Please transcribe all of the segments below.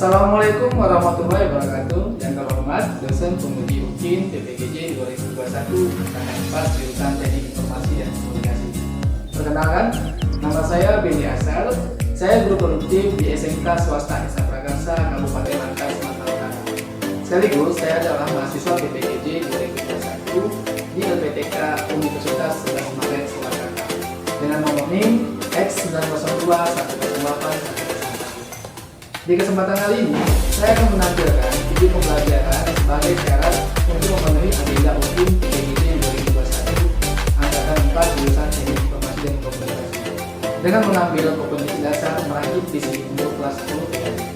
Assalamualaikum warahmatullahi wabarakatuh. Yang terhormat dosen pemudi UKIN PPGJ 2021 angkatan 4 jurusan Teknik Informasi dan Komunikasi. Perkenalkan, nama saya Benny Asal. Saya guru produktif di SMK Swasta Esa Prakarsa Kabupaten Langkat, Sumatera Utara. Sekaligus saya adalah mahasiswa PPGJ 2021 di LPTK Universitas Sebelah Maret, Sumatera Utara dengan nomor NIM X902-108. Di kesempatan kali ini, saya akan menampilkan video pembelajaran sebagai syarat untuk memenuhi agenda UKIN PPGJ 2021 angkatan 4 jurusan Teknik Informasi dan Komunikasi dengan mengambil kompetensi dasar merakit PC untuk kelas 10 PPG.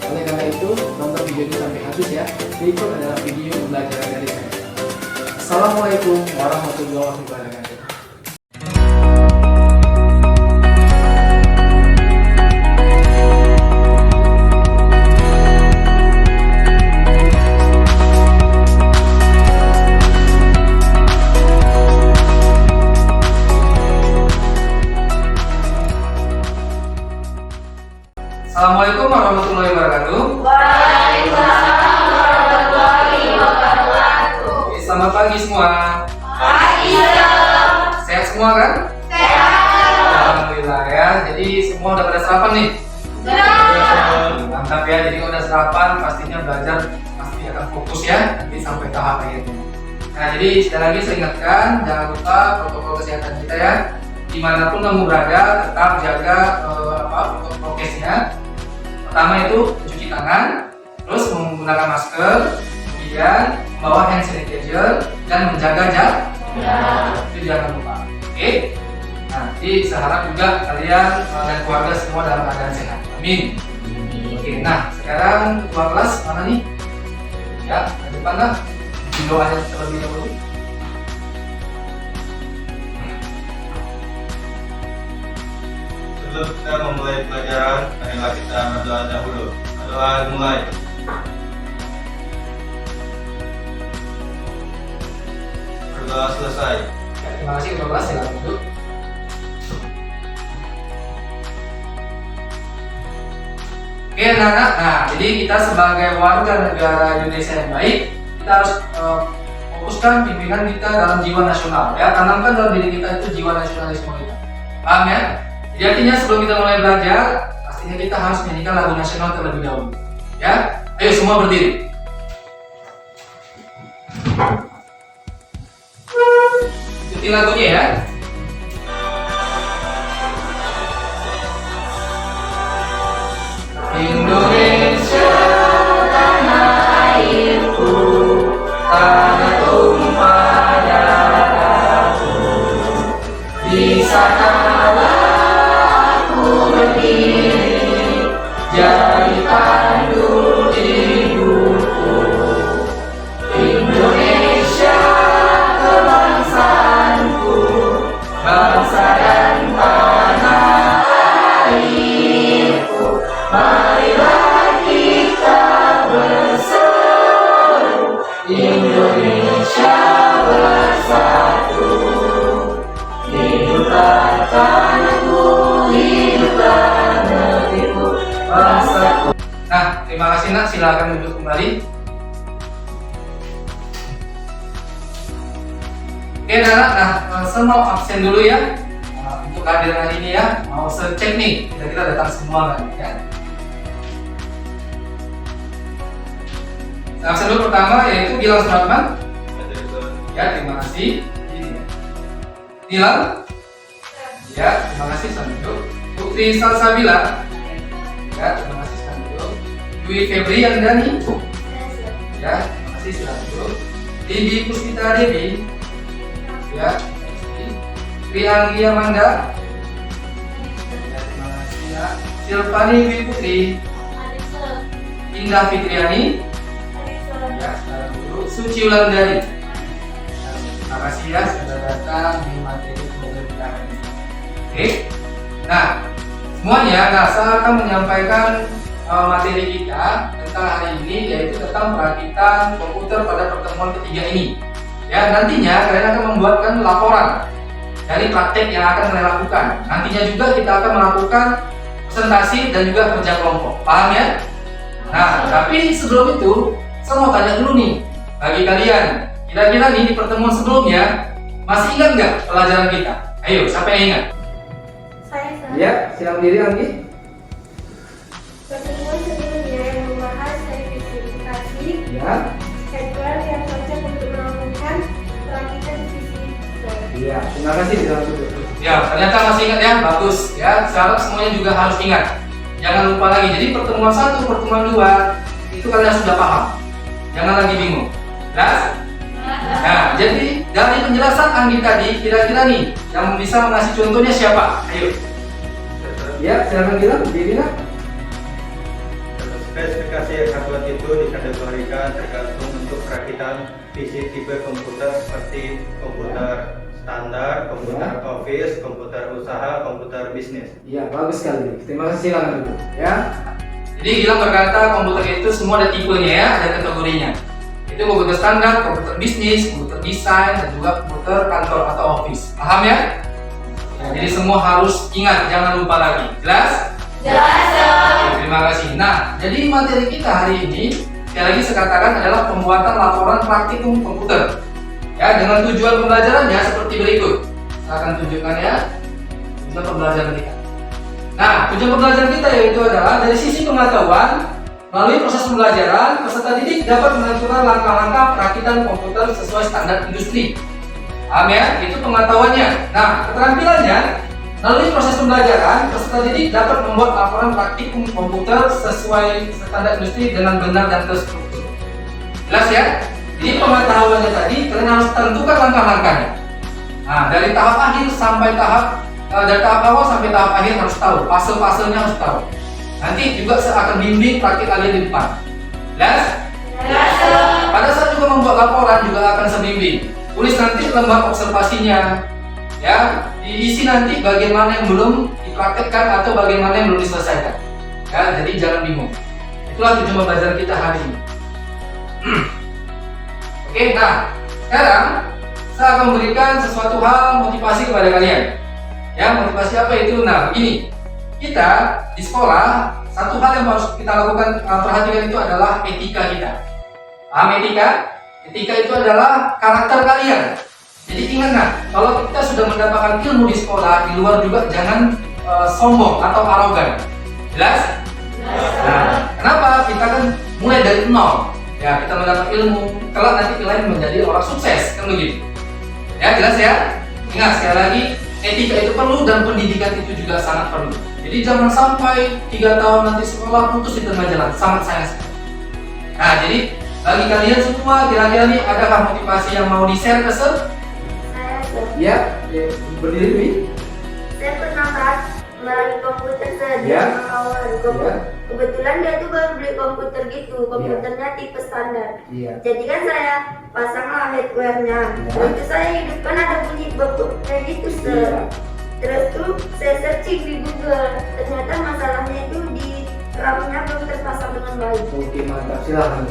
Oleh karena itu, nonton video ini sampai habis ya. Berikut adalah video pembelajaran dari saya. Assalamualaikum warahmatullahi wabarakatuh. Assalamualaikum warahmatullahi wabarakatuh. Waalaikumsalam warahmatullahi wabarakatuh. Selamat pagi semua. Pagi. Sehat semua kan? Sehat. Alhamdulillah ya. Jadi semua udah pada sarapan nih? Sudah. Mantap ya. Jadi udah sarapan pastinya belajar pasti akan fokus ya nanti sampai tahap akhirnya. Nah jadi sekali lagi saya ingatkan jangan lupa protokol kesehatan kita ya. Dimanapun kamu berada tetap jaga protokol prokesnya. Pertama itu mencuci tangan, terus menggunakan masker, kemudian membawa hand sanitizer dan menjaga jarak. Itu jangan lupa. Oke. Nah, jadi saya harap juga kalian dan keluarga semua dalam keadaan sehat. Amin. Oke. Nah, sekarang ketua kelas mana nih? Ya, ke depan lah. Doanya terlebih dahulu. Sebelum kita memulai pelajaran, marilah kita berdoa dahulu. Berdoa mulai. Berdoa selesai. Ya, terima kasih ketua kelas, silakan duduk. Oke anak-anak, nah jadi kita sebagai warga negara Indonesia yang baik, kita harus fokuskan pimpinan kita dalam jiwa nasional ya, tanamkan dalam diri kita itu jiwa nasionalisme kita. Paham ya? Jadi artinya sebelum kita mulai belajar, pastinya kita harus menyanyikan lagu nasional terlebih dahulu. Ya, ayo semua berdiri. Ikuti lagunya ya. Indonesia tanah airku, tanah tumpah darahku, di sanalah berdiri jadi pandu hidupku. Indonesia kebangsaanku, bangsa dan tanah airku. Marilah kita bersatu, Indonesia bersatu. Hiduplah tanahku, hiduplah negeriku, bangsaku. Nah, terima kasih nak, silakan duduk kembali. Oke anak-anak, nah saya mau absen dulu ya untuk kehadiran ini ya. Mau saya cek nih, kira-kira datang semua kan ya. Absen dulu pertama yaitu Gilang Suratman. Ya, terima kasih. Ini ya. Gilang. Ya, terima kasih Sandu. Putri Salsabila. Ya, terima kasih Sandu. Dwi Febri Yandani. Ya, terima kasih Sandu. Bibi Puspita Devi. Ya, terima kasih. Trianggi Amanda. Ya, terima kasih ya. Silvani Dwi Putri. Indah Fitriani. Ya, sekarang dulu Suci Wulandari. Terima kasih ya sudah datang di materi pembelajaran ini. Oke. Nah, semuanya, saya akan menyampaikan materi kita tentang hari ini yaitu tentang perakitan komputer pada pertemuan ketiga ini. Ya, nantinya kalian akan membuatkan laporan dari praktek yang akan kalian lakukan. Nantinya juga kita akan melakukan presentasi, dan juga kerja kelompok. Paham ya? Nah, tapi sebelum itu, saya mau tanya dulu nih, bagi kalian, kira-kira nih di pertemuan sebelumnya, masih ingat nggak pelajaran kita? Ayo, siapa yang ingat? Saya Ya, silakan diri lagi. pertemuan sebelumnya yang membahas sertifikasi Ya, jadwal yang cocok untuk melakukan pelakitan visi. iya, terima kasih. Ya, ternyata masih ingat ya, bagus. Ya, saya harap semuanya juga harus ingat. Jangan lupa lagi. Jadi pertemuan 1, pertemuan 2 itu kalian sudah paham. Jangan lagi bingung. Jelas? Nah, jadi dari penjelasan Anggi tadi, kira-kira nih yang bisa mengasih contohnya siapa? Ayo. Ya, silakan bilang diri nak. Spesifikasi hardware itu dikategorikan tergantung untuk perakitan PC tipe komputer seperti komputer standar, komputer office, komputer usaha, komputer bisnis. Iya, bagus sekali. Terima kasih, silakan dulu. Ya. Jadi Gilang berkata komputer itu semua ada tipenya ya, ada kategorinya. Itu komputer standar, komputer bisnis, komputer desain, dan juga komputer kantor atau office. Paham ya? Ya, jadi semua harus ingat, jangan lupa lagi. Jelas? Jelas. Oke, terima kasih. Nah, jadi materi kita hari ini, sekali lagi saya katakan adalah pembuatan laporan praktikum komputer. Ya, dengan tujuan pembelajarannya seperti berikut. Saya akan tunjukkan ya tujuan pembelajaran kita. Nah, tujuan pembelajaran kita yaitu adalah dari sisi pengetahuan, melalui proses pembelajaran, peserta didik dapat menentukan langkah-langkah perakitan komputer sesuai standar industri. Paham ya? Itu pengetahuannya. Nah, keterampilannya, melalui proses pembelajaran, peserta didik dapat membuat laporan praktikum komputer sesuai standar industri dengan benar dan terstruktur. Jelas ya? Jadi pengetahuannya tadi, kalian harus tentukan langkah-langkahnya. Nah, dari tahap akhir sampai dari tahap awal sampai tahap akhir harus tahu, fase-fasenya harus tahu. Nanti juga saya akan bimbing praktik kalian di depan. Jelas? Jelas. Pada saat juga membuat laporan juga akan saya bimbing. Tulis nanti lembar observasinya. Ya, diisi nanti bagian mana yang belum dipraktekkan atau bagian mana yang belum diselesaikan. Ya, jadi jangan bingung. Itulah tujuan pembelajaran kita hari ini. Oke, nah sekarang saya akan memberikan sesuatu hal motivasi kepada kalian. Ya, motivasi apa itu? Nah, begini. Kita di sekolah, satu hal yang harus kita lakukan, perhatikan itu adalah etika kita. Paham etika? Etika itu adalah karakter kalian. Jadi ingat nah, kalau kita sudah mendapatkan ilmu di sekolah, di luar juga jangan sombong atau arogan. Jelas? Nah, kenapa? Kita kan mulai dari nol. Ya, kita mendapat ilmu, kelak nanti kalian menjadi orang sukses, kan begitu. Ya, jelas ya? Ingat sekali lagi, etika itu perlu dan pendidikan itu juga sangat perlu. Jadi jangan sampai 3 tahun nanti sekolah putus di tengah jalan, sangat sayang sekali. Nah, jadi bagi kalian semua, kira-kira nih adakah motivasi yang mau di-share ke Sir? Saya Ya, berdiri nih. Saya pernah melalui komputer saya Ya. awal. Ya. Kebetulan dia tuh baru beli komputer gitu, komputernya tipe standar. Iya. Jadi kan saya pasanglah hardware-nya. Ya. Terus tuh saya hidupkan ada bunyi bebek kayak gitu Iya. Sir. Terus tuh saya searching di Google. Ternyata masalahnya itu di RAM-nya belum terpasang dengan baik. Oke, mantap. Silahkan.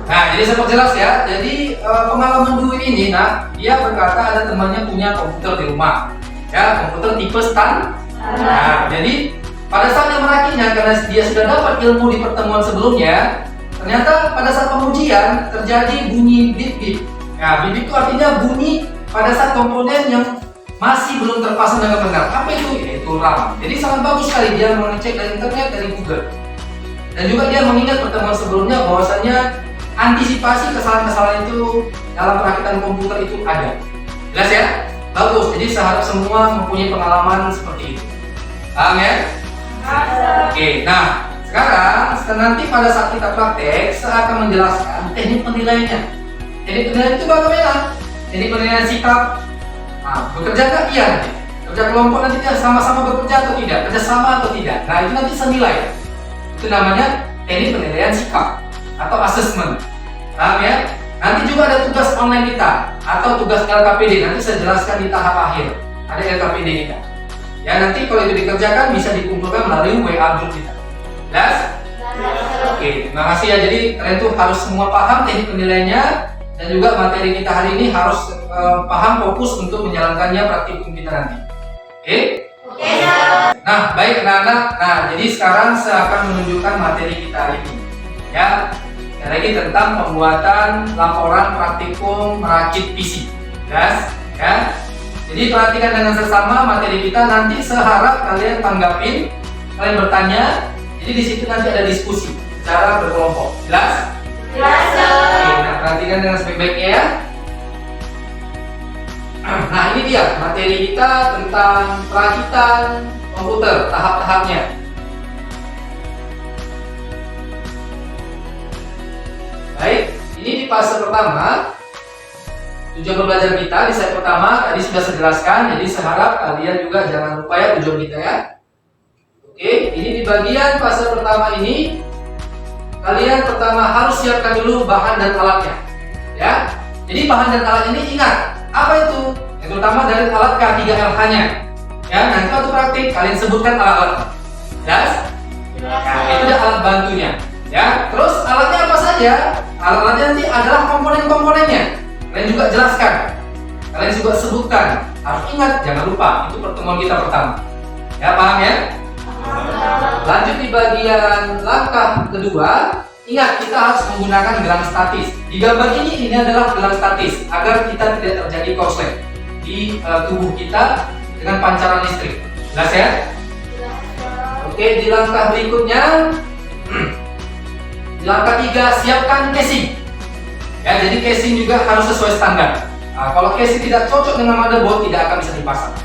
Nah, jadi saya jelas ya. Jadi pengalaman dulu ini, nah, dia berkata ada temannya punya komputer di rumah. Ya, komputer tipe standar. Nah, jadi pada saat dia merakitnya, karena dia sudah dapat ilmu di pertemuan sebelumnya, ternyata pada saat pengujian terjadi bunyi bip-bip. Nah, bip-bip itu artinya bunyi pada saat komponen yang masih belum terpasang dengan benar. Apa itu? Yaitu RAM. Jadi sangat bagus sekali dia mengecek dari internet, dari Google. Dan juga dia mengingat pertemuan sebelumnya bahwasanya antisipasi kesalahan-kesalahan itu dalam perakitan komputer itu ada. Jelas ya? Bagus. Jadi saya harap semua mempunyai pengalaman seperti itu. Paham ya? Oke, nah sekarang nanti pada saat kita praktek, saya akan menjelaskan teknik penilaiannya. Teknik penilaian itu bagaimana? Teknik penilaian sikap. Nah, bekerja nggak? Iya. Kerja kelompok nanti sama-sama bekerja atau tidak? Kerja sama atau tidak? Nah, itu nanti saya nilai. Itu namanya teknik penilaian sikap atau assessment. Paham ya? Nanti juga ada tugas online kita atau tugas LKPD. Nanti saya jelaskan di tahap akhir. Ada LKPD kita. Ya, nanti kalau itu dikerjakan bisa dikumpulkan melalui WA group kita. Jelas? Oke, terima kasih ya. Jadi kalian tuh harus semua paham teknik penilaiannya dan juga materi kita hari ini harus paham fokus untuk menjalankannya praktikum kita nanti. Oke? Nah, baik anak-anak. Nah, jadi sekarang saya akan menunjukkan materi kita hari ini. Ya, sekali lagi tentang pembuatan laporan praktikum merakit PC. Jelas? Ya. Jadi perhatikan dengan sesama materi kita, nanti seharap kalian tanggapin, kalian bertanya. Jadi di situ nanti ada diskusi secara berkelompok. Jelas? Jelas. Oke, nah perhatikan dengan sebaik-baiknya ya. Nah, ini dia materi kita tentang perakitan komputer, tahap-tahapnya. Baik, ini di fase pertama. Tujuan belajar kita di slide pertama tadi sudah saya jelaskan, jadi saya harap kalian juga jangan lupa ya tujuan kita ya. Oke, ini di bagian fase pertama ini kalian pertama harus siapkan dulu bahan dan alatnya. Ya. Jadi bahan dan alat ini ingat, apa itu? Yang terutama dari alat K3LH-nya. Ya, nanti waktu praktik kalian sebutkan alat-alatnya. Jelas? Nah, itu dia alat bantunya. Ya, terus alatnya apa saja? Alat-alatnya nanti adalah komponen-komponennya. Kalian juga jelaskan. Kalian juga sebutkan. Harus ingat, jangan lupa. Itu pertemuan kita pertama. Ya, paham ya? Lanjut di bagian langkah kedua. Ingat, kita harus menggunakan gelang statis. Di gambar ini adalah gelang statis agar kita tidak terjadi korslet di tubuh kita dengan pancaran listrik. Jelas ya? Oke, di langkah berikutnya, di langkah 3 siapkan casing. Ya, jadi casing juga harus sesuai standar. Nah, kalau casing tidak cocok dengan motherboard, tidak akan bisa dipasang.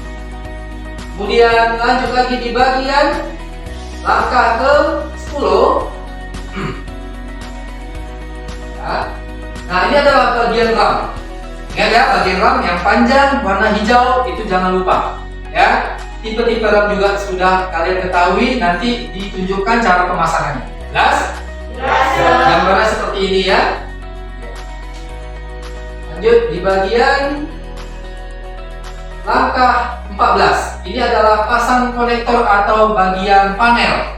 Kemudian lanjut lagi di bagian langkah ke-10. Ya. Nah, ini adalah bagian RAM. Ingat ya, bagian RAM yang panjang warna hijau itu jangan lupa. Ya, tipe-tipe RAM juga sudah kalian ketahui. Nanti ditunjukkan cara pemasangannya. Jelas? Jelas. Gambarnya seperti ini ya. Lanjut di bagian langkah 14. Ini adalah pasang konektor atau bagian panel.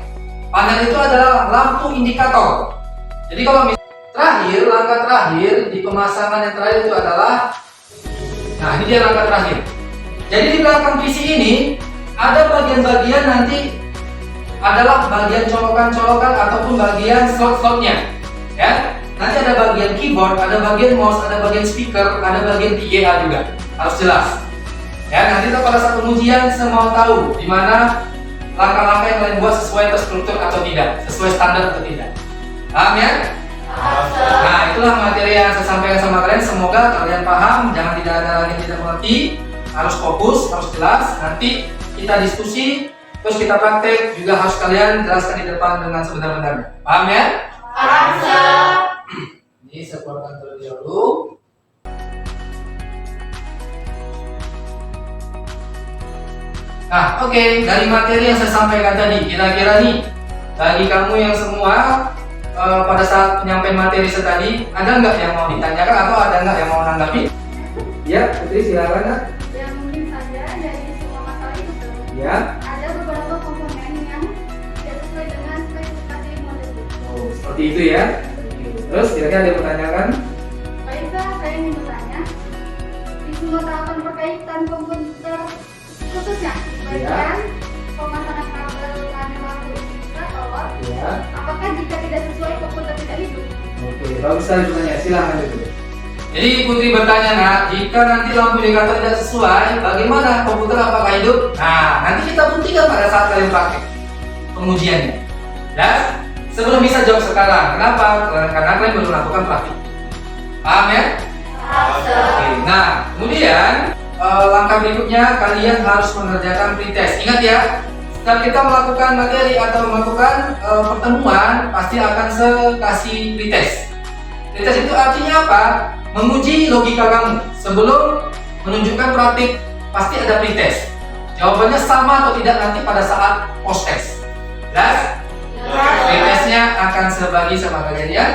Panel itu adalah lampu indikator. Jadi kalau terakhir, langkah terakhir di pemasangan yang terakhir itu adalah, nah ini dia langkah terakhir. Jadi di belakang PC ini ada bagian-bagian nanti adalah bagian colokan-colokan ataupun bagian slot-slotnya. Ya, nanti ada bagian keyboard, ada bagian mouse, ada bagian speaker, ada bagian VGA juga. Harus jelas. Ya, nanti pada saat pengujian saya mau tahu di mana langkah-langkah yang kalian buat sesuai terstruktur atau tidak, sesuai standar atau tidak. Paham ya? Nah, itulah materi yang saya sampaikan sama kalian. Semoga kalian paham, jangan tidak ada lagi yang tidak mengerti. Harus fokus, harus jelas. Nanti kita diskusi, terus kita praktek. Juga harus kalian jelaskan di depan dengan sebenar-benarnya. Paham ya? Paham. Ini saya keluarkan terlebih dahulu. Nah, oke, dari materi yang saya sampaikan tadi, kira-kira nih bagi kamu yang semua pada saat penyampaian materi saya tadi, ada nggak yang mau ditanyakan atau ada nggak yang mau menanggapi? Ya, Putri silakan. Nak. Ya mungkin saja dari semua masalah itu Ya. ada beberapa komponen yang tidak sesuai dengan spesifikasi motherboard. Oh, seperti itu ya. Terus kira-kira ada yang menanyakan? Baiklah, saya ingin bertanya, di semua tahapan perkaitan komputer khususnya bagian pemasangan kabel panel lampu indikator, Ya. apakah jika tidak sesuai komputer tidak hidup? Oke, bagus sekali pertanyaan. Silakan itu. Jadi Putri bertanya, nak, jika nanti lampu indikator tidak sesuai, bagaimana komputer apakah hidup? Nah, nanti kita buktikan pada saat kalian praktek pengujiannya. Ya, sebelum bisa jawab sekarang. Kenapa? Karena kalian baru melakukan praktik. Paham ya? Oke. Nah, kemudian langkah berikutnya kalian harus mengerjakan pretest. Ingat ya, setelah kita melakukan materi atau melakukan pertemuan, pasti akan kasih pretest. Pretest itu artinya apa? Menguji logika kamu sebelum menunjukkan praktik. Pasti ada pretest. Jawabannya sama atau tidak nanti pada saat post test. Jelas? Pretestnya akan saya bagi sama kalian ya.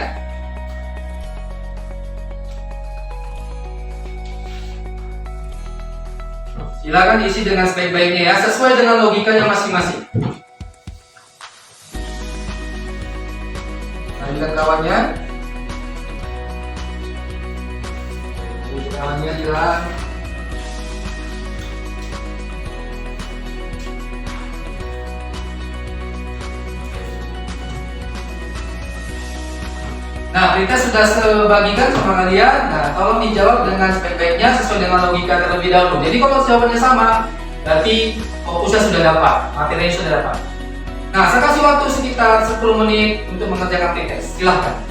Silakan isi dengan sebaik-baiknya ya, sesuai dengan logikanya masing-masing. Lanjutkan kawannya. Kawannya hilang. Nah, pretest sudah sebagikan sama kalian. Nah, tolong dijawab dengan sebaik-baiknya sesuai dengan logika terlebih dahulu. Jadi kalau jawabannya sama, berarti fokusnya sudah dapat, materinya sudah dapat. Nah, saya kasih waktu sekitar 10 menit untuk mengerjakan pretest. Silahkan.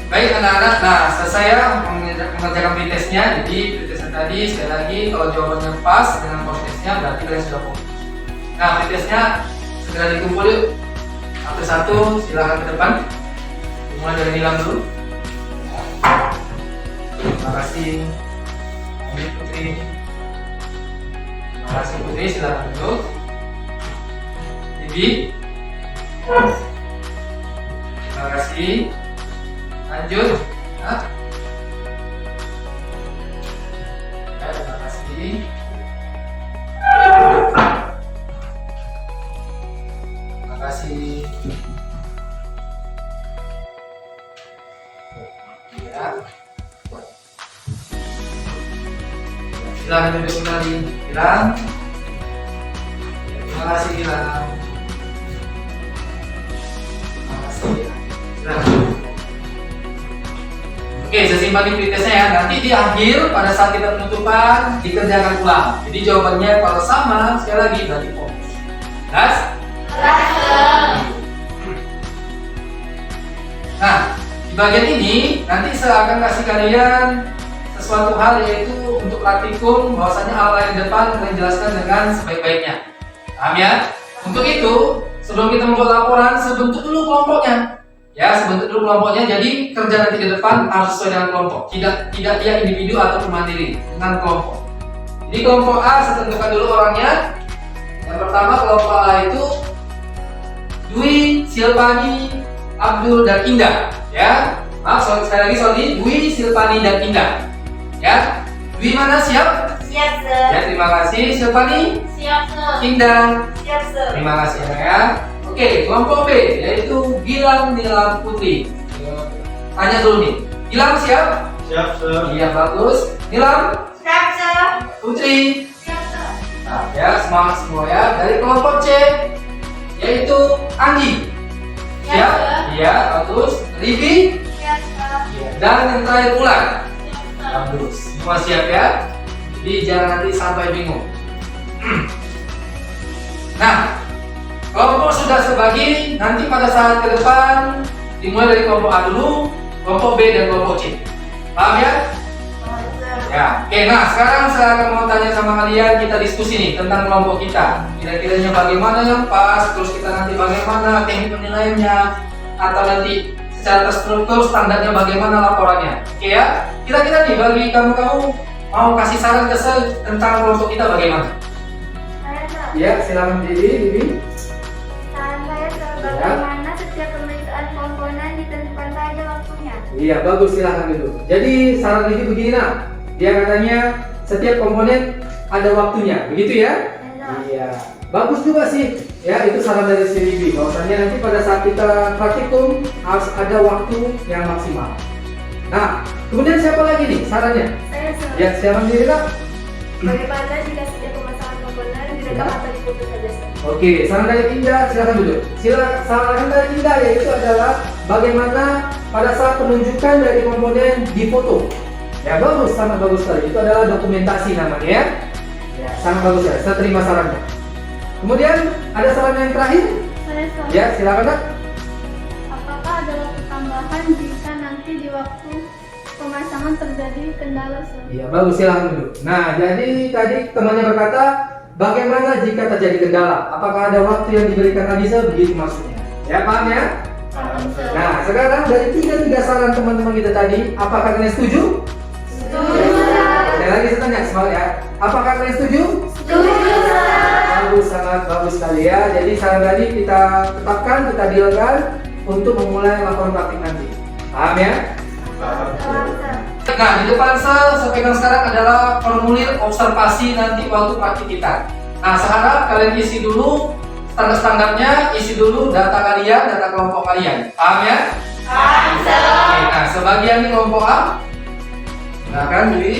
Baik anak-anak, nah selesai ya mengerjakan pretestnya. Jadi pretestnya tadi sekali lagi kalau jawabannya pas dengan proses-tesnya berarti kalian sudah fokus. Nah pretestnya segera dikumpul yuk. Satu-satu silakan ke depan. Mulai dari Nilam dulu. Terima kasih. Ini Putri. Terima kasih Putri, silakan duduk. Bibi. Terima kasih. Lanjut. Nah. Ya, terima kasih. Terima kasih. Ya. Silakan duduk kembali. Gilang. Terima kasih Gilang. Terima kasih ya. Silakan. Oke, saya simpan di pretestnya ya. Nanti di akhir pada saat kita penutupan dikerjakan ulang. Jadi jawabannya kalau sama sekali lagi berarti fokus. Jelas? Nah, di bagian ini nanti saya akan kasih kalian sesuatu hal yaitu untuk praktikum bahwasanya hal lain depan kalian jelaskan dengan sebaik-baiknya. Paham ya? Untuk itu, sebelum kita membuat laporan, sebentuk dulu kelompoknya. Ya, sebentuk dulu kelompoknya. Jadi kerja nanti ke depan harus sesuai dengan kelompok. Tidak dia individu ataupun mandiri, dengan kelompok. Jadi kelompok A saya tentukan dulu orangnya. Yang pertama kelompok A itu Dwi, Silvani, Abdul dan Indah. Ya, maaf sekali lagi sorry, Dwi, Silvani dan Indah. Ya, Dwi mana siap? Siap, Sir. Ya, terima kasih. Silvani? Siap, Sir. Indah? Siap, Sir. Terima kasih ya. Oke, kelompok B yaitu Gilang, Nilam, Putri. Tanya dulu nih. Gilang siap? Siap, Sir. Iya, bagus. Nilam? Siap, Sir. Putri? Siap, Sir. Nah, ya, semangat semua ya. Dari kelompok C yaitu Anggi. Siap? Iya, bagus. Ribi? Siap, Sir. Iya. Dan yang terakhir Ulan. Siap, Sir. Bagus. Semua siap ya? Jadi jangan nanti sampai bingung. Nah, kelompok sudah sebagi, nanti pada saat ke depan dimulai dari kelompok A dulu, kelompok B dan kelompok C. Paham ya? Ya. Oke, nah sekarang saya akan mau tanya sama kalian, kita diskusi nih tentang kelompok kita. Kira-kiranya bagaimana yang pas, terus kita nanti bagaimana teknik penilaiannya, atau nanti secara terstruktur standarnya bagaimana laporannya. Oke ya? Kira-kira nih bagi kamu-kamu mau kasih saran ke saya tentang kelompok kita bagaimana? Saya, Sir. Ya, silakan Bibi. Saran saya, Sir, bagaimana setiap pemeriksaan komponen ditentukan saja waktunya. Iya, bagus, silahkan dulu. Jadi saran Bibi begini nak, dia katanya setiap komponen ada waktunya, begitu ya? Iya, bagus juga sih. Ya, itu saran dari si Bibi. Bahwasanya nanti pada saat kita praktikum harus ada waktu yang maksimal. Nah, kemudian siapa lagi nih sarannya? Saya, Sir. Ya, siapa sendiri kak? Bagaimana jika setiap pemasangan komponen direkam atau diputus saja, Sir? Oke, saran dari Indah, silakan dulu. Saran dari Indah yaitu adalah bagaimana pada saat penunjukan dari komponen di foto. Ya bagus, sangat bagus sekali. Itu adalah dokumentasi namanya ya. Ya, sangat bagus ya. Saya terima sarannya. Kemudian ada saran yang terakhir? Saya, Sir. Ya, silakan kak. Apakah ada waktu tambahan memang terjadi kendala, Sir. Iya, bagus, silahkan dulu. Nah, jadi tadi temannya berkata, bagaimana jika terjadi kendala? Apakah ada waktu yang diberikan lagi, Sir? Begitu maksudnya. Ya, paham ya? Paham, Sir. Nah, sekarang dari tiga saran teman-teman kita tadi, apakah kalian setuju? Setuju. Sekali lagi saya tanya, semangat ya. Apakah kalian setuju? Setuju, Sir. Bagus, sangat bagus sekali ya. Jadi saran tadi kita tetapkan, kita dealkan untuk memulai laporan praktik nanti. Paham ya? Paham, Sir. Paham, Sir. Nah, di depan saya pegang sekarang adalah formulir observasi nanti waktu praktik kita. Nah, saya harap kalian isi dulu standar-standarnya, isi dulu data kalian, data kelompok kalian. Paham ya? Paham, Sir. Oke, nah sebagian di kelompok A, silakan pilih.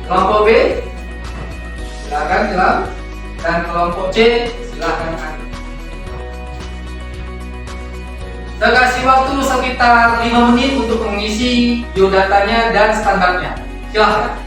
Kelompok B, silakan Ilham. Dan kelompok C, silakan Andi. Saya kasih waktu sekitar 5 menit untuk mengisi biodatanya dan standarnya. Silakan.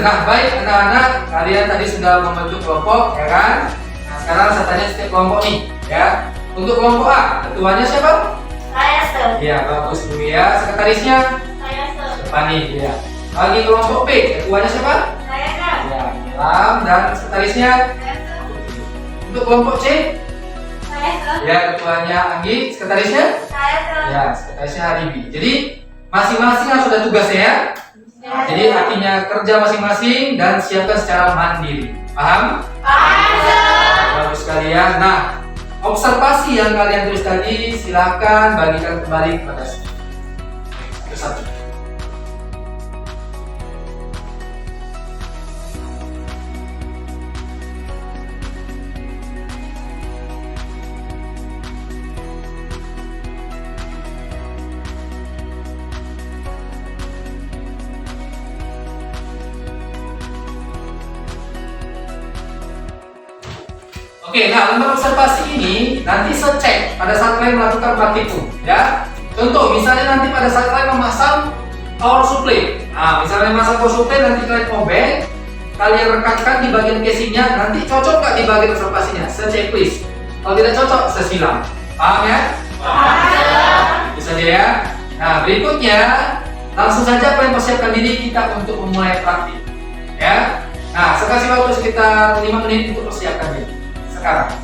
Nah, baik anak-anak, kalian tadi sudah membentuk kelompok, ya kan? Nah, sekarang saya tanya setiap kelompok nih, ya. Untuk kelompok A, ketuanya siapa? Saya, Sir. Ya, bagus dulu ya. Sekretarisnya Saya, Sir. Pani, ya. Bagi kelompok B, ketuanya siapa? Saya, Sir. Ya, Ilham. Dan sekretarisnya Saya, Sir. untuk kelompok C, Saya, Sir. ya ketuanya Anggi, sekretarisnya? Saya, Sir. Ya, sekretarisnya Haribi. Jadi masing-masing harus ada tugasnya ya. Ya, Jadi artinya kerja masing-masing dan siapkan secara mandiri. Paham? Paham, Sir. Bagus sekali ya. Nah, observasi yang kalian tulis tadi silakan bagikan kembali kepada saya. Satu-satu. Oke, nah lembar observasi ini nanti saya cek pada saat kalian melakukan praktikum, ya. Contoh, misalnya nanti pada saat kalian memasang power supply, nah misalnya memasang power supply nanti kalian obeng, kalian rekatkan di bagian casingnya, nanti cocok nggak di bagian observasinya? Saya checklist. Kalau tidak cocok, saya silang. Paham ya? Paham. Itu saja ya. Nah berikutnya langsung saja kalian persiapkan diri kita untuk memulai praktik, ya. Nah saya kasih waktu sekitar 5 menit untuk persiapkan diri. Sekarang.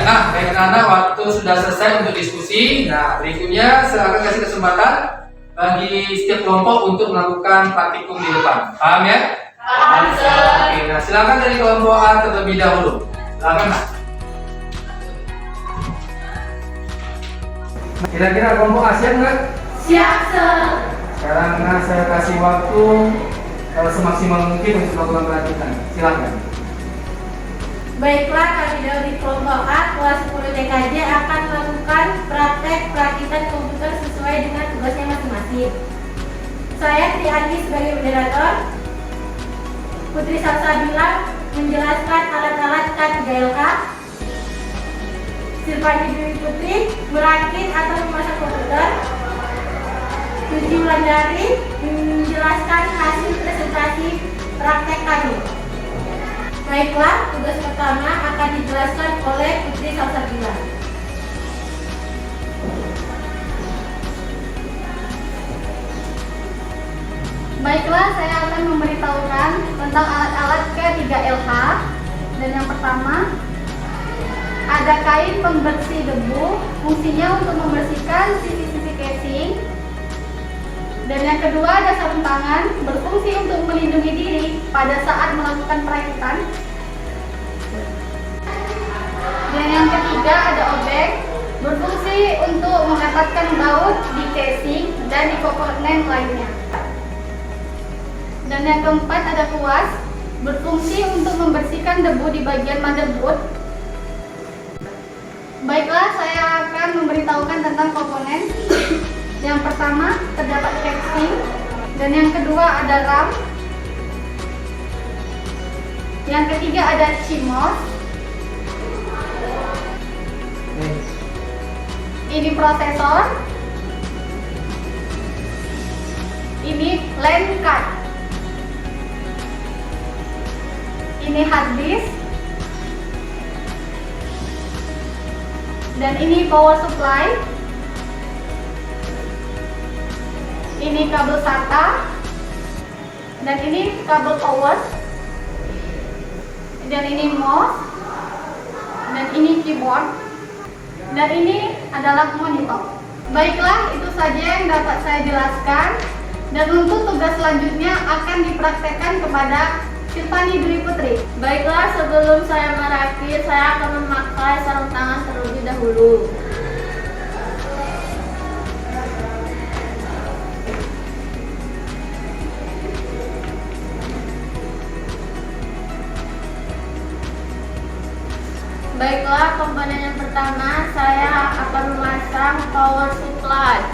Nah, baik anak-anak, waktu sudah selesai untuk diskusi. Nah, berikutnya saya akan kasih kesempatan bagi setiap kelompok untuk melakukan praktikum di depan. Paham ya? Paham, Sir. Oke, nah silakan dari kelompok A terlebih dahulu. Silakan, Nak. Kira-kira kelompok A siap nggak? Siap, Sir. Sekarang saya kasih waktu semaksimal mungkin untuk melakukan perakitan. Silakan. Baiklah, kami dari kelompok A kelas 10 TKJ akan melakukan praktek perakitan komputer sesuai dengan tugasnya masing-masing. Saya Triandi sebagai moderator, Putri Salsabila menjelaskan alat-alat K3LK, Silvani Dewi Putri merakit atau memasang komputer, Tuji Wulandari menjelaskan hasil presentasi praktek kami. Baiklah, tugas pertama akan dijelaskan oleh Putri Salsabila. Baiklah, saya akan memberitahukan tentang alat-alat K3LH. Dan yang pertama, ada kain pembersih debu, fungsinya untuk membersihkan sisi-sisi casing. Dan yang kedua, ada sarung tangan, berfungsi untuk melindungi diri pada saat melakukan perakitan. Dan yang ketiga, ada obeng, berfungsi untuk mengangkatkan baut di casing dan di komponen lainnya. Dan yang keempat, ada kuas, berfungsi untuk membersihkan debu di bagian motherboard. Baiklah, saya akan memberitahukan tentang komponen. Yang pertama, terdapat casing, dan yang kedua ada RAM. Yang ketiga ada CMOS. Ini prosesor. Ini LAN card. Ini hard disk. Dan ini power supply. Ini kabel SATA. Dan ini kabel power. Dan ini mouse. Dan ini keyboard. Dan ini adalah monitor. Baiklah, itu saja yang dapat saya jelaskan. Dan untuk tugas selanjutnya akan dipraktekkan kepada Silvani Dwi Putri. Baiklah, sebelum saya merakit, saya akan memakai sarung tangan terlebih dahulu. Baiklah, komponen yang pertama saya akan memasang power supply.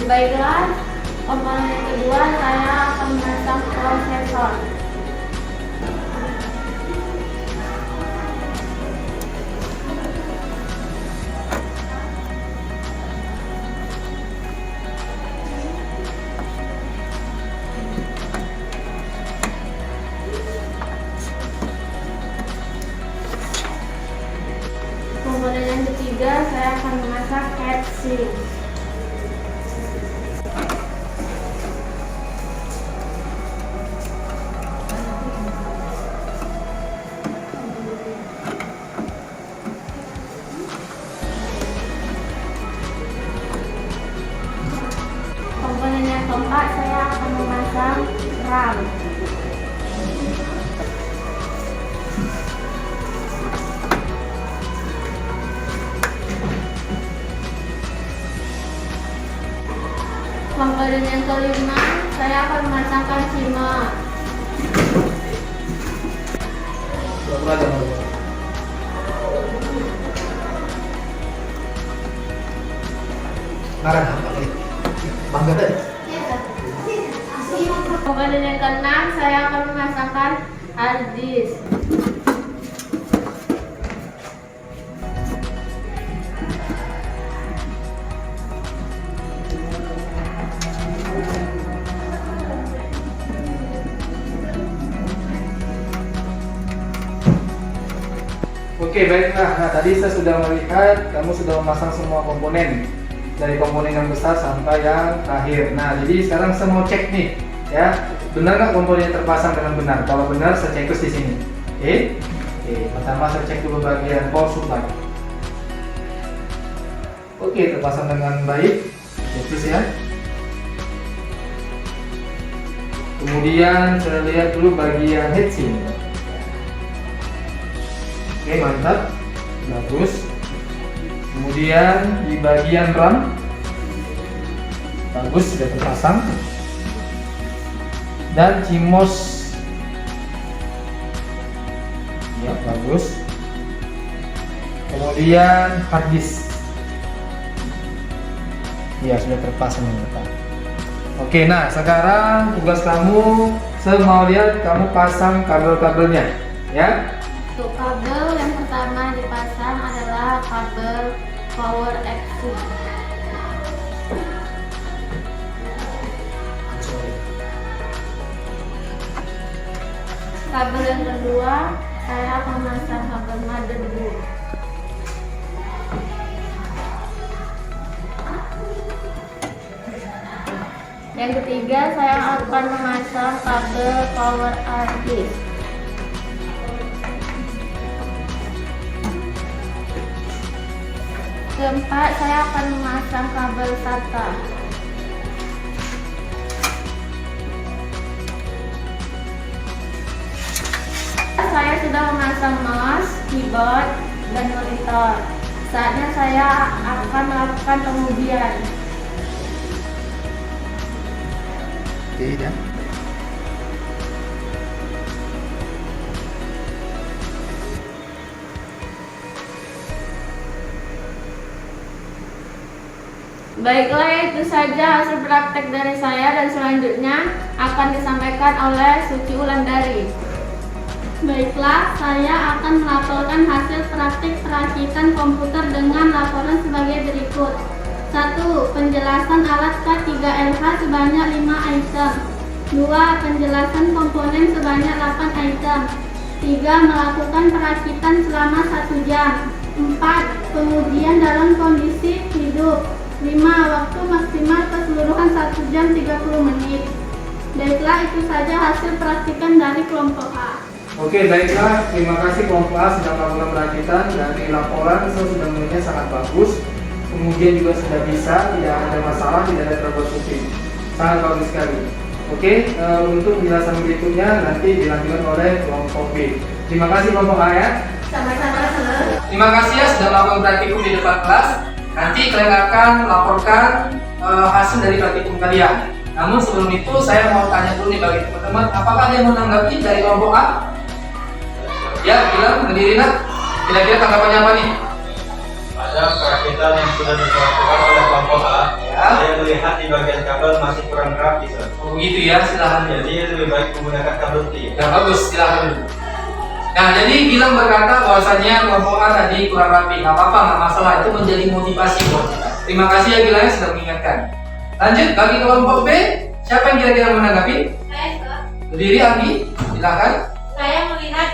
Baiklah, komponen yang kedua saya akan memasang prosesor. Komponen yang ketiga saya akan memasang heatsink. Komponen yang keempat saya akan memasang RAM. Komponen yang kelima saya akan memasangkan CMOS. Bangga deh. Komponen yang keenam saya akan memasangkan hard disk. Oke, baiklah. Nah, tadi saya sudah melihat kamu sudah memasang semua komponen. dari komponen yang besar sampai yang terakhir. Nah, jadi sekarang saya mau cek nih, ya, benar nggak komponennya terpasang dengan benar? Kalau benar, saya checklist di sini. Oke, pertama saya cek dulu bagian power supply. Oke, terpasang dengan baik, checklist ya. Kemudian saya lihat dulu bagian heatsink. Oke, mantap, bagus. Kemudian di bagian RAM, bagus, sudah terpasang. Dan CMOS, ya, bagus. Kemudian hard disk, ya, sudah terpasang. Oke, nah sekarang tugas kamu, saya mau lihat kamu pasang kabel-kabelnya, ya. Untuk kabel yang pertama dipasang adalah kabel power XC. Kabel yang kedua, saya akan memasang kabel motherboard. Yang ketiga, saya akan memasang kabel power hard disk. Keempat, saya akan memasang kabel SATA. Saya sudah memasang mouse, keyboard, dan monitor. Saatnya saya akan melakukan pengujian. Tidak. Baiklah, itu saja hasil praktek dari saya dan selanjutnya akan disampaikan oleh Suci Wulandari. Baiklah, saya akan melaporkan hasil praktik perakitan komputer dengan laporan sebagai berikut. 1. Penjelasan alat K3LH sebanyak 5 item. 2. Penjelasan komponen sebanyak 8 item. 3. Melakukan perakitan selama 1 jam. 4. Pengujian dalam kondisi hidup. 5. Waktu maksimal keseluruhan 1 jam 30 menit. Baiklah, itu saja hasil praktikan dari kelompok A. Oke, baiklah. Terima kasih kelompok A sudah melakukan perakitan. Dari laporan sebenarnya sangat bagus. Kemudian juga sudah bisa, tidak ada masalah, tidak ada troubleshooting. Sangat bagus sekali. Oke, untuk penjelasan berikutnya nanti dilanjutkan oleh kelompok B. Terima kasih kelompok A ya. Sama-sama, Sir. Terima kasih ya sudah melakukan praktikum di depan kelas. Nanti kalian akan melaporkan hasil dari praktikum kalian. Namun sebelum itu saya mau tanya dulu nih bagi teman-teman, apakah ada yang mau menanggapi dari kelompok A? Ya, bilang berdiri nak. Kira-kira tanggapannya apa nih? Ada perakitan yang sudah dilakukan oleh kelompok A. Ya. Saya melihat di bagian kabel masih kurang rapi, Sir. Oh begitu ya, silahkan. Jadi lebih baik menggunakan kabel T. Ya bagus, silahkan. Nah, jadi Gilang berkata bahwasannya kelompok A tadi kurang rapi. Nggak apa-apa, nggak masalah. Itu menjadi motivasi buat kita. Terima kasih ya Gilang sudah mengingatkan. Lanjut, bagi kelompok B, siapa yang kira-kira menanggapi? Saya, Sir. Berdiri, Abi, silahkan. Saya melihat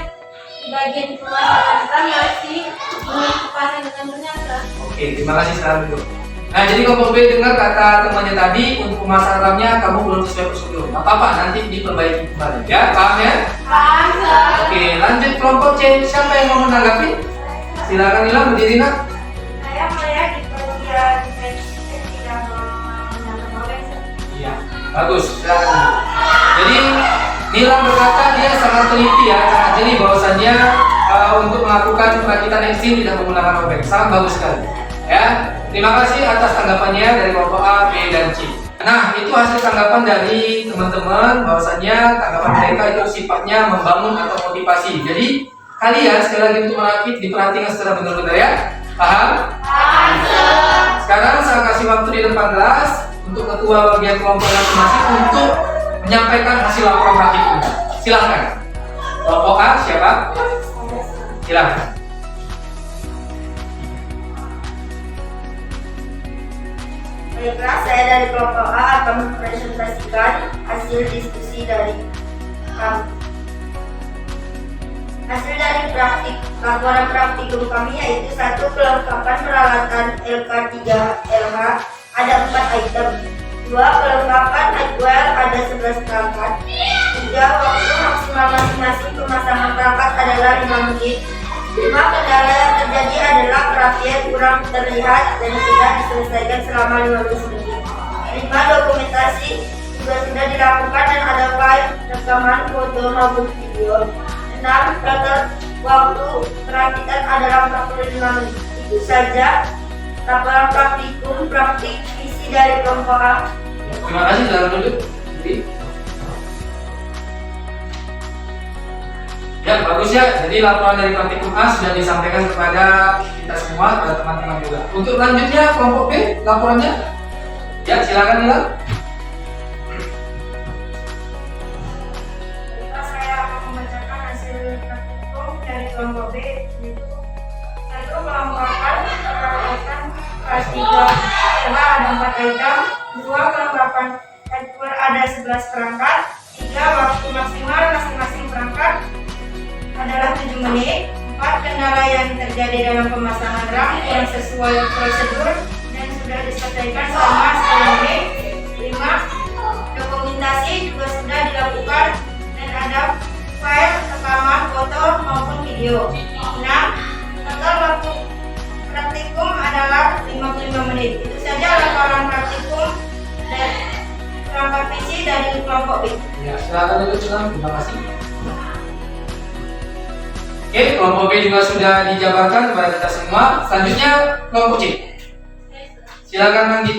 di bagian pemasangan RAM masih belum terpasang dengan benar, Sir. Oke, terima kasih sekarang dulu. Nah, jadi kelompok B dengar kata temannya tadi untuk pemasangan RAM-nya kamu belum sesuai prosedur. Nggak apa-apa, nanti diperbaiki kembali. Ya, paham ya? Paham, Sir. Oke, lanjut kelompok C. Siapa yang mau menanggapi? Silakan Gilang, berdiri nak. Saya melihat di bagian tidak menambah, Sir. Iya, bagus. Silakan. Jadi Gilang berkata dia sangat teliti ya, sangat jeli bahwasannya untuk melakukan perakitan mesin tidak menggunakan obeng. Sangat bagus sekali. Ya, terima kasih atas tanggapannya dari kelompok A, B, dan C. Nah, itu hasil tanggapan dari teman-teman bahwasannya tanggapan mereka itu sifatnya membangun atau motivasi. Jadi kalian sekali lagi untuk merakit diperhatikan secara benar-benar ya. Paham? Paham, Sir. Sekarang saya kasih waktu di depan kelas untuk ketua bagian kelompok masing-masing untuk menyampaikan hasil laporan praktikum. Silahkan. Kelompok A siapa? Silahkan. Baiklah, saya dari kelompok A akan mempresentasikan hasil diskusi dari kami. Hasil dari laporan praktikum kami yaitu 1. Kelengkapan peralatan LK3LH ada 4 item. 2. Kelengkapan hardware ada 11 perangkat. 3. Waktu maksimal masing-masing pemasangan perangkat adalah 5 menit. 5. Kendala yang terjadi adalah kerapian kurang terlihat dan sudah diselesaikan selama 15 menit. 5. Dokumentasi juga sudah dilakukan dan ada file rekaman foto maupun video. 6. Total waktu perakitan adalah 45 menit. Itu saja laporan praktikum praktik visi dari kelompok A. Terima kasih, silakan duduk. Ya, bagus ya. Jadi laporan dari praktikum A sudah disampaikan kepada kita semua, kepada teman-teman juga. Untuk lanjutnya kelompok B, laporannya. Ya, silakan Nila. Saya akan membacakan hasil praktikum dari kelompok B, yaitu 1. Melengkapan peralatan kelas 3 ada 4 item. 2. Kelengkapan hardware ada 11 perangkat. 3. Waktu maksimal masing-masing perangkat adalah 7 menit. 4. Kendala yang terjadi dalam pemasangan RAM yang sesuai prosedur dan sudah diselesaikan selama 10 menit. 5. Dokumentasi juga sudah dilakukan dan ada file rekaman foto maupun video. 6. Total waktu praktikum adalah 55 menit. Itu saja laporan praktikum dan kelompok visi dari kelompok B. Ya, silakan duduk, silakan. Terima kasih. Oke, kelompok B juga sudah dijabarkan kepada kita semua. Selanjutnya kelompok C. Silakan Nandi.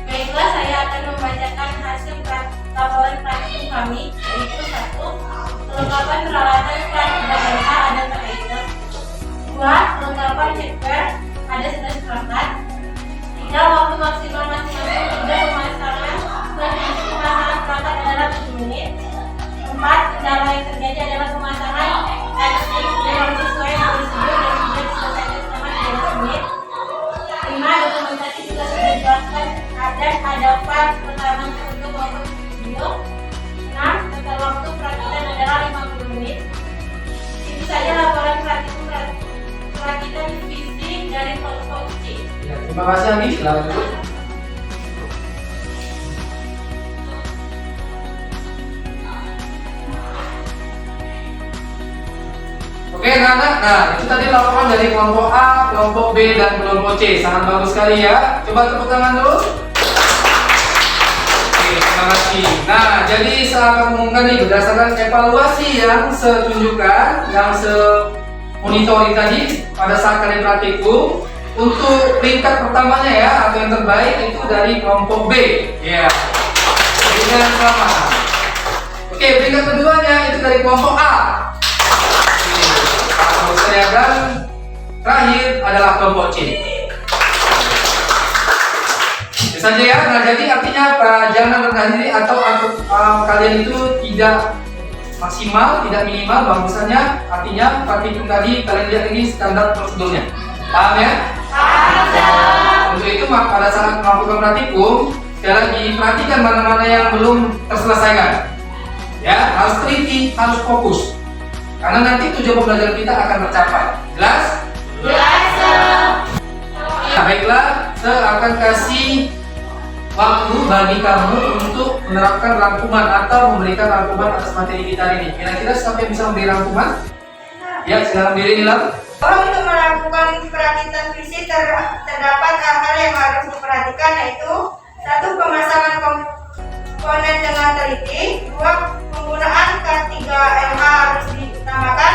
Baiklah, saya akan membacakan hasil laporan praktikum kami, yaitu 1. Kelengkapan peralatan kelas 3 ada 4 item. 2. Kelengkapan hardware ada 11 perangkat. 3. Waktu maksimal masing-masing pemasangan perangkat adalah 7 menit. 4. Kendala yang terjadi adalah pemasangan testing yang sesuai prosedur dan sudah diselesaikan selama 15 menit. 5. Dokumentasi juga sudah dilakukan dan ada file rekaman foto maupun video. 6. Total waktu perakitan adalah 50 menit. Itu saja laporan praktikum perakitan visi dari kelompok C. Ya, terima kasih Andi, silakan duduk. Oke anak-anak, nah itu tadi laporan dari kelompok A, kelompok B, dan kelompok C. Sangat bagus sekali ya. Coba tepuk tangan dulu. Oke, terima kasih. Nah, jadi saya akan mengumumkan nih berdasarkan evaluasi yang saya tunjukkan, yang saya monitoring tadi pada saat kalian praktikum. Untuk peringkat pertamanya ya, atau yang terbaik itu dari kelompok B. Ya, dengan selamat. Oke, peringkat keduanya itu dari kelompok A. Dan terakhir adalah kelompok C. Itu saja ya. Nah, jadi artinya apa? Jangan rendah diri atau kalian itu tidak maksimal, tidak minimal bagusannya. Artinya praktikum tadi kalian lihat ini standar prosedurnya. Paham ya? Untuk itu pada saat melakukan praktikum, sekali lagi perhatikan mana-mana yang belum terselesaikan. Ya, harus teliti, harus fokus. Karena nanti tujuan pembelajaran kita akan tercapai. Jelas? Jelas. Nah, baiklah, saya akan kasih waktu bagi kamu untuk menerapkan rangkuman atau memberikan rangkuman atas materi kita hari ini. Kira-kira siapa yang bisa memberi rangkuman? Ya, silakan diri Nilam. Untuk melakukan perakitan visi terdapat hal-hal yang harus diperhatikan, yaitu 1. Pemasangan komponen dengan teliti. 2. Penggunaan K3LH harus diutamakan.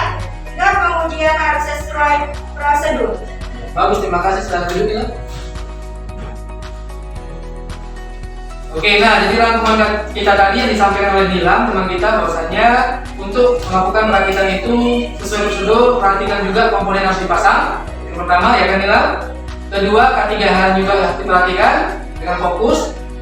3. Pengujian harus sesuai prosedur. Bagus, terima kasih. Silakan duduk Nilam. Oke, nah jadi rangkuman kita tadi yang disampaikan oleh Nilam, teman kita, bahwasanya untuk melakukan perakitan itu sesuai prosedur, perhatikan juga komponen harus dipasang. Yang pertama ya kan Nilam. Kedua, K3H juga harus diperhatikan dengan fokus,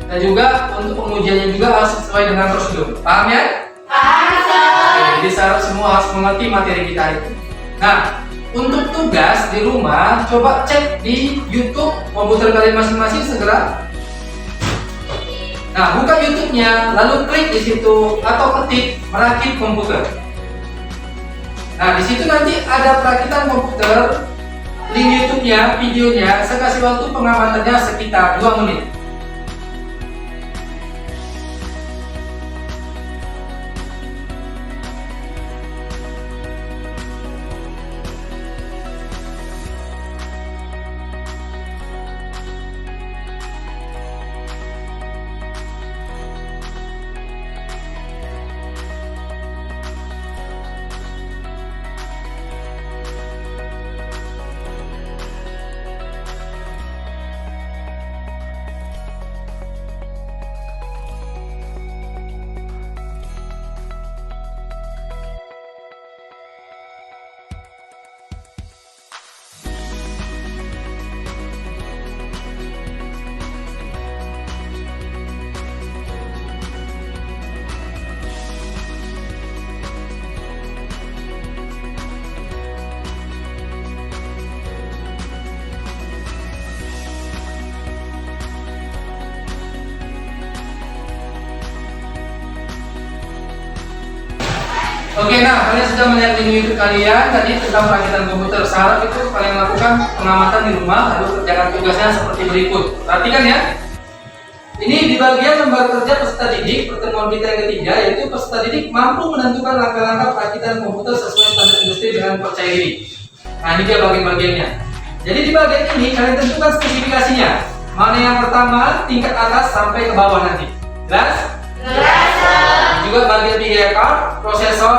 dan juga untuk pengujiannya juga harus sesuai dengan prosedur. Paham ya? Paham. Oke, jadi saya semua harus mengerti materi kita itu. Nah, untuk tugas di rumah, coba cek di YouTube komputer kalian masing-masing segera. Nah, buka YouTube-nya, lalu klik di situ atau ketik merakit komputer. Nah, di situ nanti ada perakitan komputer, link YouTube-nya, videonya. Saya kasih waktu pengamatannya sekitar 2 menit. Oke, nah kalian sudah melihat link YouTube kalian tadi tentang perakitan komputer. Saya harap itu kalian lakukan pengamatan di rumah lalu kerjakan tugasnya seperti berikut. Perhatikan ya. Ini di bagian lembar kerja peserta didik pertemuan kita yang ketiga, yaitu peserta didik mampu menentukan langkah-langkah perakitan komputer sesuai standar industri dengan percaya diri. Nah, ini dia bagian-bagiannya. Jadi di bagian ini kalian tentukan spesifikasinya. Mana yang pertama, tingkat atas sampai ke bawah nanti. Jelas? Juga bagian media card, prosesor,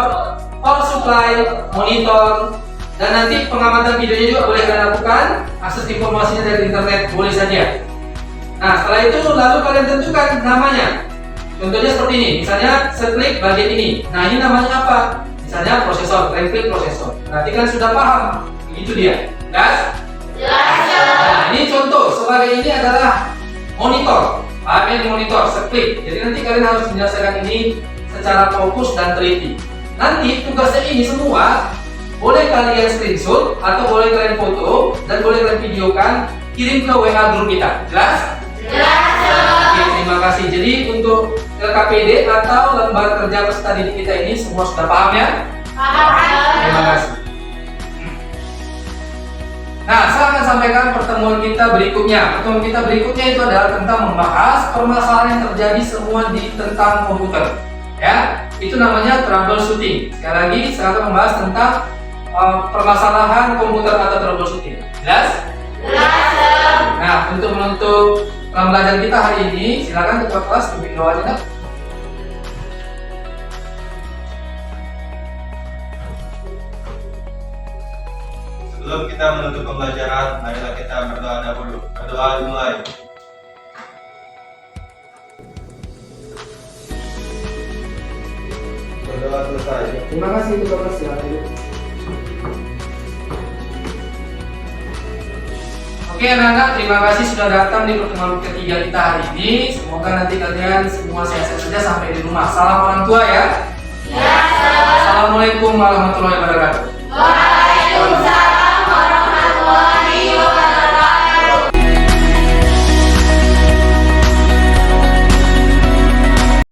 power supply, monitor, dan nanti pengamatan videonya juga boleh kalian lakukan. Akses informasinya dari internet boleh saja. Nah, setelah itu lalu kalian tentukan namanya. Contohnya seperti ini, misalnya seklik bagian ini. Nah, ini namanya apa? Misalnya prosesor, klik prosesor. Berarti kan sudah paham. Begitu dia. Jelas? Nah, ini contoh. Sebagai ini adalah monitor. Pakai monitor, seklik. Jadi nanti kalian harus menyelesaikan ini secara fokus dan teliti. Nanti tugasnya ini semua boleh kalian screenshot atau boleh kalian foto dan boleh kalian videokan, kirim ke WA grup kita. Jelas? Oke, terima kasih. Jadi untuk LKPD atau lembar kerja peserta didik kita ini semua sudah paham ya? Terima kasih. Nah, saya akan sampaikan pertemuan kita berikutnya. Pertemuan kita berikutnya itu adalah tentang membahas permasalahan yang terjadi semua di tentang komputer. Ya, itu namanya troubleshooting. Sekali lagi, saya akan membahas tentang permasalahan komputer atau troubleshooting. Jelas? Nah, untuk menutup pembelajaran kita hari ini, silakan ketua kelas pimpin doa aja, Nak. Sebelum kita menutup pembelajaran, marilah kita berdoa dahulu. Berdoa dimulai. Berdoa selesai. Terima kasih ketua kelas. Oke anak-anak, terima kasih sudah datang di pertemuan ketiga kita hari ini. Semoga nanti kalian semua sehat-sehat saja sampai di rumah. Salam orang tua ya. Assalamualaikum warahmatullahi wabarakatuh.